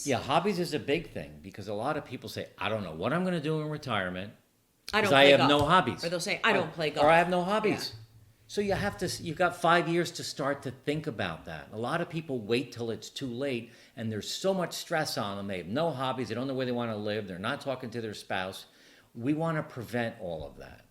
hobbies? Yeah, hobbies is a big thing because a lot of people say, I don't know what I'm going to do in retirement I don't because I play have golf. no hobbies. Or they'll say, I don't play golf. Or I have no hobbies. Yeah. So you've got 5 years to start to think about that. A lot of people wait till it's too late and there's so much stress on them. They have no hobbies. They don't know where they want to live. They're not talking to their spouse. We want to prevent all of that.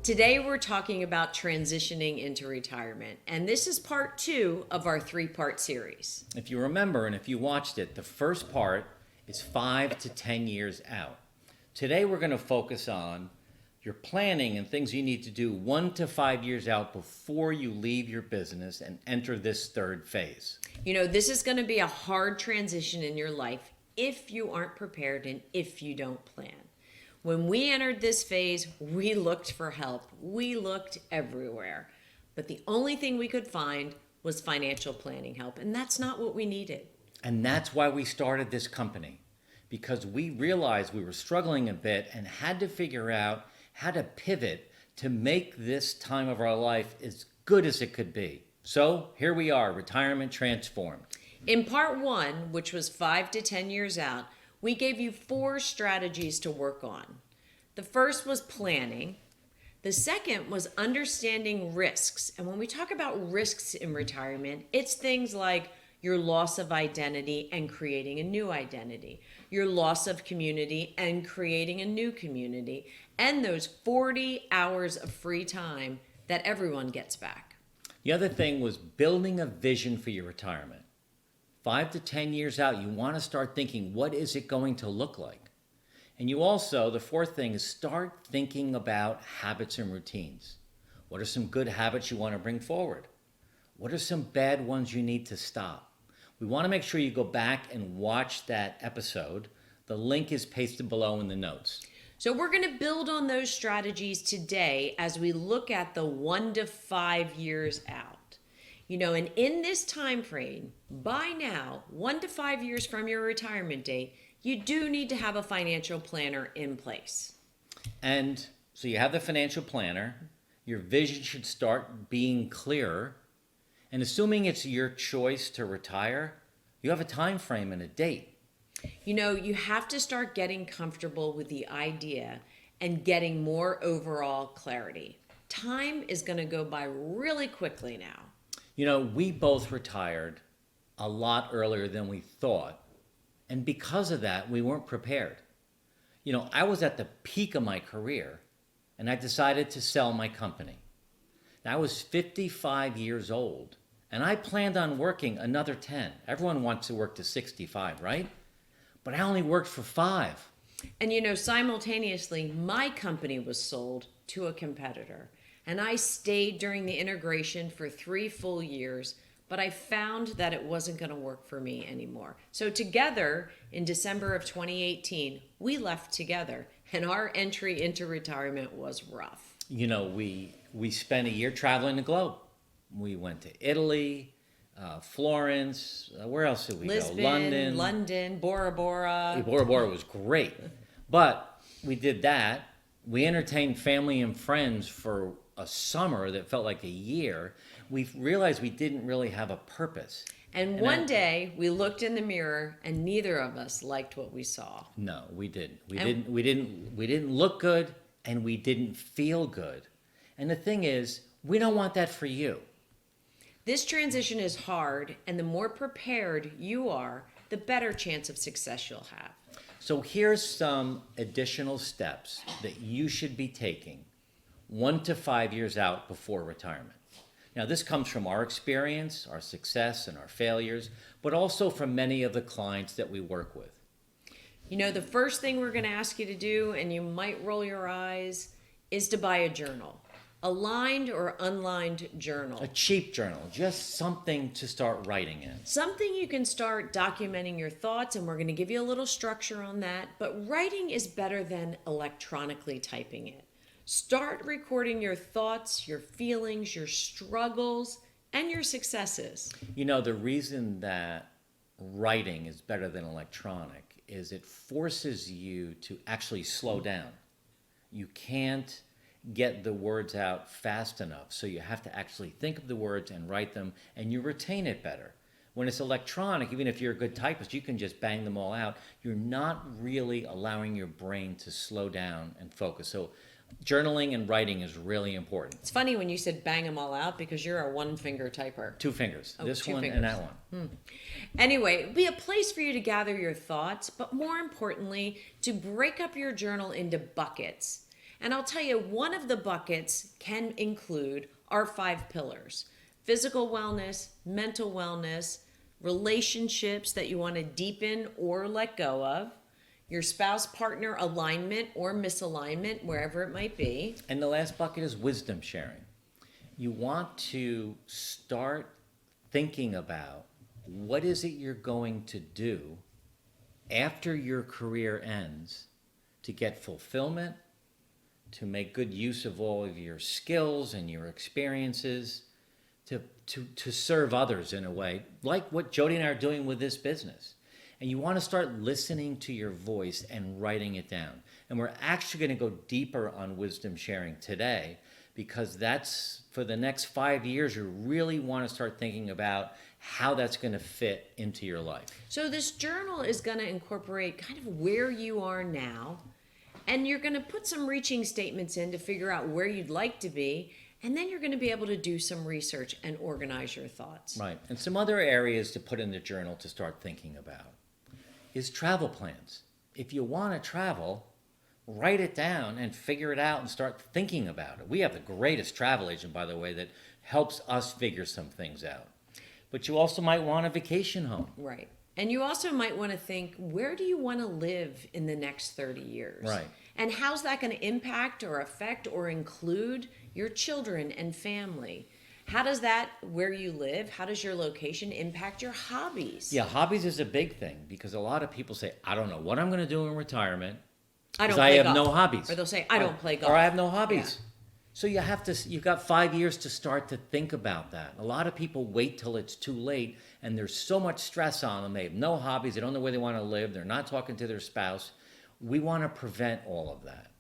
Today we're talking about transitioning into retirement, and this is part 2 of our 3-part series. If you remember and if you watched it, the first part is 5 to 10 years out. Today we're going to focus on your planning and things you need to do 1 to 5 years out before you leave your business and enter this third phase. You know, this is going to be a hard transition in your life if you aren't prepared and if you don't plan. When we entered this phase, we looked for help. We looked everywhere. But the only thing we could find was financial planning help, and that's not what we needed. And that's why we started this company, because we realized we were struggling a bit and had to figure out how to pivot to make this time of our life as good as it could be. So here we are, Retirement Transformed. In part 1, which was 5 to 10 years out, we gave you 4 strategies to work on. The first was planning. The second was understanding risks. And when we talk about risks in retirement, it's things like your loss of identity and creating a new identity, your loss of community and creating a new community, and those 40 hours of free time that everyone gets back. The other thing was building a vision for your retirement. 5 to 10 years out, you want to start thinking, what is it going to look like? And you also, the fourth thing is start thinking about habits and routines. What are some good habits you want to bring forward? What are some bad ones you need to stop? We want to make sure you go back and watch that episode. The link is pasted below in the notes. So we're going to build on those strategies today as we look at the 1 to 5 years out. You know, and in this time frame, by now, 1 to 5 years from your retirement date, you do need to have a financial planner in place. And so you have the financial planner, your vision should start being clearer, and assuming it's your choice to retire, you have a time frame and a date. You know, you have to start getting comfortable with the idea and getting more overall clarity. Time is going to go by really quickly now. You know, we both retired a lot earlier than we thought. And because of that, we weren't prepared. You know, I was at the peak of my career and I decided to sell my company. I was 55 years old and I planned on working another 10. Everyone wants to work to 65, right? But I only worked for 5. And you know, simultaneously, my company was sold to a competitor. And I stayed during the integration for 3 full years, but I found that it wasn't going to work for me anymore. So together, in December of 2018, we left together, and our entry into retirement was rough. You know, we spent a year traveling the globe. We went to Italy, Florence, where else did we Lisbon, go? London, Bora Bora. Bora Bora was great. But we did that. We entertained family and friends for a summer that felt like a year. We realized we didn't really have a purpose. And one day we looked in the mirror and neither of us liked what we saw. No, we didn't. We didn't look good and we didn't feel good. And the thing is, we don't want that for you. This transition is hard, and the more prepared you are, the better chance of success you'll have. So here's some additional steps that you should be taking 1 to 5 years out before retirement. Now, this comes from our experience, our success, and our failures, but also from many of the clients that we work with. You know, the first thing we're going to ask you to do, and you might roll your eyes, is to buy a journal. A lined or unlined journal. A cheap journal, just something to start writing in. Something you can start documenting your thoughts, and we're going to give you a little structure on that, but writing is better than electronically typing it. Start recording your thoughts, your feelings, your struggles, and your successes. You know, the reason that writing is better than electronic is it forces you to actually slow down. You can't get the words out fast enough. So you have to actually think of the words and write them, and you retain it better. When it's electronic, even if you're a good typist, you can just bang them all out. You're not really allowing your brain to slow down and focus. So journaling and writing is really important. It's funny when you said bang them all out because you're a one-finger typer. 2 fingers. Oh, This 2 one fingers. and that one. Anyway, it'd be a place for you to gather your thoughts, but more importantly, to break up your journal into buckets. And I'll tell you, one of the buckets can include our 5 pillars: physical wellness, mental wellness, relationships that you want to deepen or let go of, your spouse partner alignment or misalignment, wherever it might be. And the last bucket is wisdom sharing. You want to start thinking about what is it you're going to do after your career ends to get fulfillment, to make good use of all of your skills and your experiences, to serve others in a way, like what Jody and I are doing with this business. And you want to start listening to your voice and writing it down. And we're actually going to go deeper on wisdom sharing today, because that's for the next 5 years, you really want to start thinking about how that's going to fit into your life. So this journal is going to incorporate kind of where you are now, and you're going to put some reaching statements in to figure out where you'd like to be, and then you're going to be able to do some research and organize your thoughts. Right. And some other areas to put in the journal to start thinking about is travel plans. If you want to travel, write it down and figure it out and start thinking about it. We have the greatest travel agent, by the way, that helps us figure some things out. But you also might want a vacation home. Right. And you also might want to think, where do you want to live in the next 30 years? Right. And how's that going to impact or affect or include your children and family? How does that, where you live, how does your location impact your hobbies? Yeah, hobbies is a big thing, because a lot of people say, I don't know what I'm going to do in retirement I don't because I play have golf. no hobbies. Or they'll say, I don't play golf. Or I have no hobbies. Yeah. So you've got 5 years to start to think about that. A lot of people wait till it's too late, and there's so much stress on them. They have no hobbies. They don't know where they want to live. They're not talking to their spouse. We want to prevent all of that.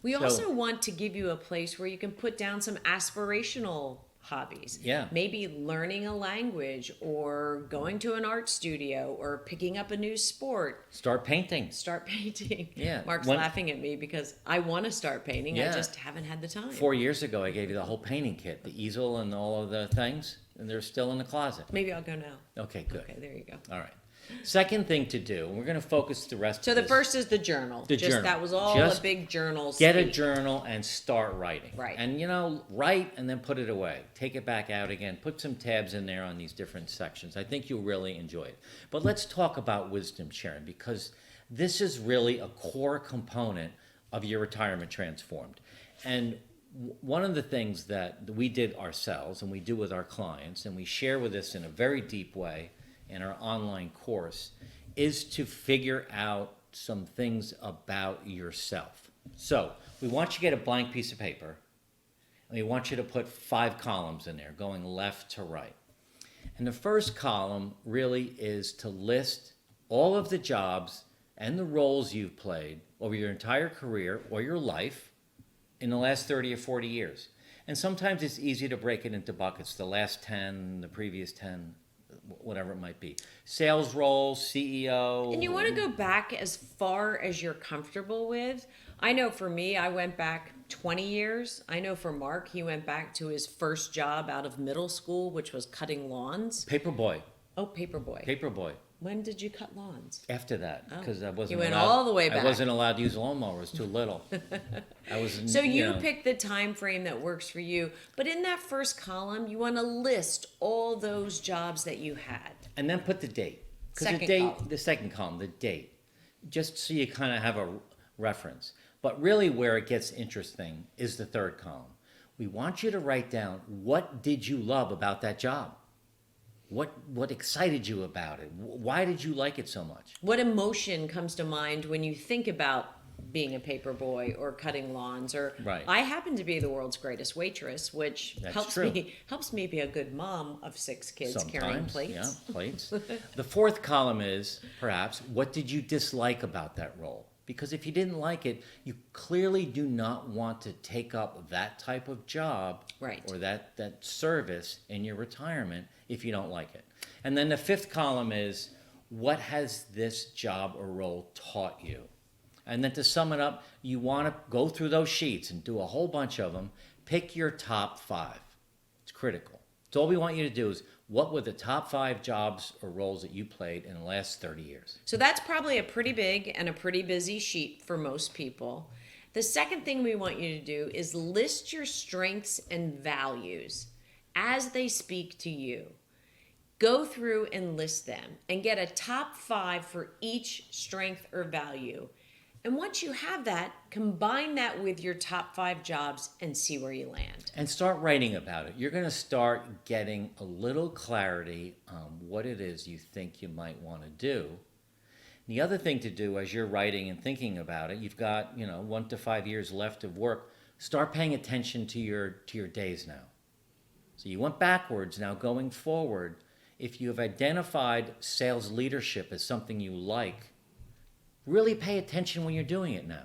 We also want to give you a place where you can put down some aspirational hobbies. Yeah. Maybe learning a language, or going to an art studio, or picking up a new sport. Start painting. Start painting. Yeah. Mark's laughing at me because I want to start painting. Yeah. I just haven't had the time. 4 years ago, I gave you the whole painting kit, the easel and all of the things, and they're still in the closet. Maybe I'll go now. Okay, good. Okay, there you go. All right. Second thing to do, and we're going to focus the rest So of the this. first is the journal. The journal. That was all Just a big journal. Get a speak. journal and start writing. Right. And, write and then put it away. Take it back out again. Put some tabs in there on these different sections. I think you'll really enjoy it. But let's talk about wisdom sharing, because this is really a core component of your retirement transformed. And one of the things that we did ourselves and we do with our clients, and we share with this in a very deep way in our online course, is to figure out some things about yourself. So we want you to get a blank piece of paper, and we want you to put 5 columns in there, going left to right. And the first column really is to list all of the jobs and the roles you've played over your entire career or your life in the last 30 or 40 years. And sometimes it's easy to break it into buckets, the last 10, the previous 10, whatever it might be. Sales role, CEO. And you want to go back as far as you're comfortable with. I know for me, I went back 20 years. I know for Mark, he went back to his first job out of middle school, which was cutting lawns. Paperboy. Oh, paperboy. Paperboy. When did you cut lawns? After that, because I wasn't You went allowed, all the way I back. wasn't allowed to use a lawnmower. It was too little. I was. So you pick the time frame that works for you. But in that first column, you want to list all those jobs that you had. And then put the date. Because the Second date, column. the second column, the date, just so you kind of have a reference. But really, where it gets interesting is the third column. We want you to write down, what did you love about that job? What excited you about it? Why did you like it so much? What emotion comes to mind when you think about being a paper boy or cutting lawns? Or Right. I happen to be the world's greatest waitress, which That's helps true. me be a good mom of 6 kids carrying Sometimes, plates. yeah, plates. The fourth column is, perhaps, what did you dislike about that role? Because if you didn't like it, you clearly do not want to take up that type of job Right. or that service in your retirement if you don't like it. And then the fifth column is, what has this job or role taught you? And then to sum it up, you want to go through those sheets and do a whole bunch of them. Pick your top 5. It's critical. So all we want you to do is, what were the top 5 jobs or roles that you played in the last 30 years? So that's probably a pretty big and a pretty busy sheet for most people. The second thing we want you to do is list your strengths and values as they speak to you. Go through and list them and get a top 5 for each strength or value. And once you have that, combine that with your top 5 jobs and see where you land. And start writing about it. You're going to start getting a little clarity on what it is you think you might want to do. The other thing to do as you're writing and thinking about it, you've got 1 to 5 years left of work. Start paying attention to your days now. So you went backwards, now going forward. If you have identified sales leadership as something you like, really pay attention when you're doing it now.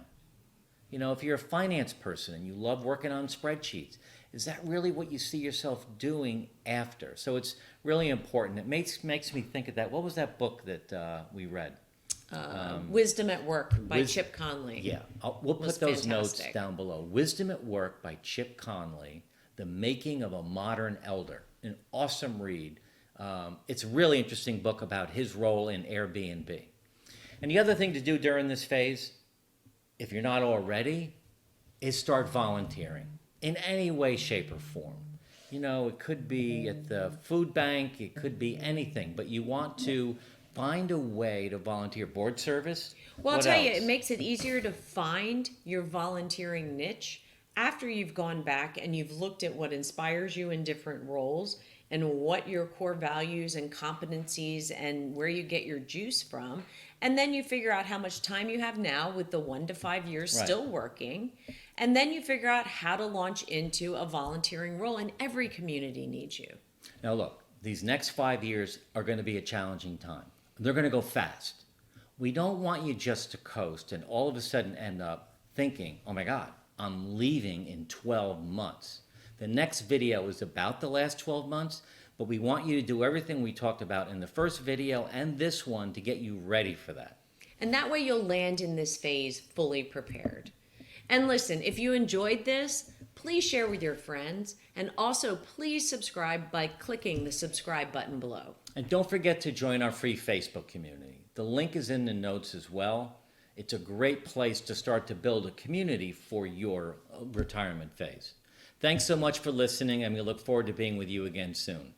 If you're a finance person and you love working on spreadsheets, is that really what you see yourself doing after? So it's really important. It makes me think of that. What was that book that we read? Wisdom at Work by Chip Conley. Yeah, we'll put those fantastic. notes down below. Wisdom at Work by Chip Conley, The Making of a Modern Elder. An awesome read. It's a really interesting book about his role in Airbnb. And the other thing to do during this phase, if you're not already, is start volunteering in any way, shape, or form. It could be at the food bank, it could be anything, but you want to find a way to volunteer. Board service? Well, I'll What tell you, else? it makes it easier to find your volunteering niche after you've gone back and you've looked at what inspires you in different roles and what your core values and competencies and where you get your juice from. And then you figure out how much time you have now with the 1 to 5 years Right. still working. And then you figure out how to launch into a volunteering role, and every community needs you. Now look, these next 5 years are going to be a challenging time. They're going to go fast. We don't want you just to coast and all of a sudden end up thinking, oh my God, I'm leaving in 12 months. The next video is about the last 12 months, but we want you to do everything we talked about in the first video and this one to get you ready for that. And that way you'll land in this phase fully prepared. And listen, if you enjoyed this, please share with your friends, and also please subscribe by clicking the subscribe button below. And don't forget to join our free Facebook community. The link is in the notes as well. It's a great place to start to build a community for your retirement phase. Thanks so much for listening, and we look forward to being with you again soon.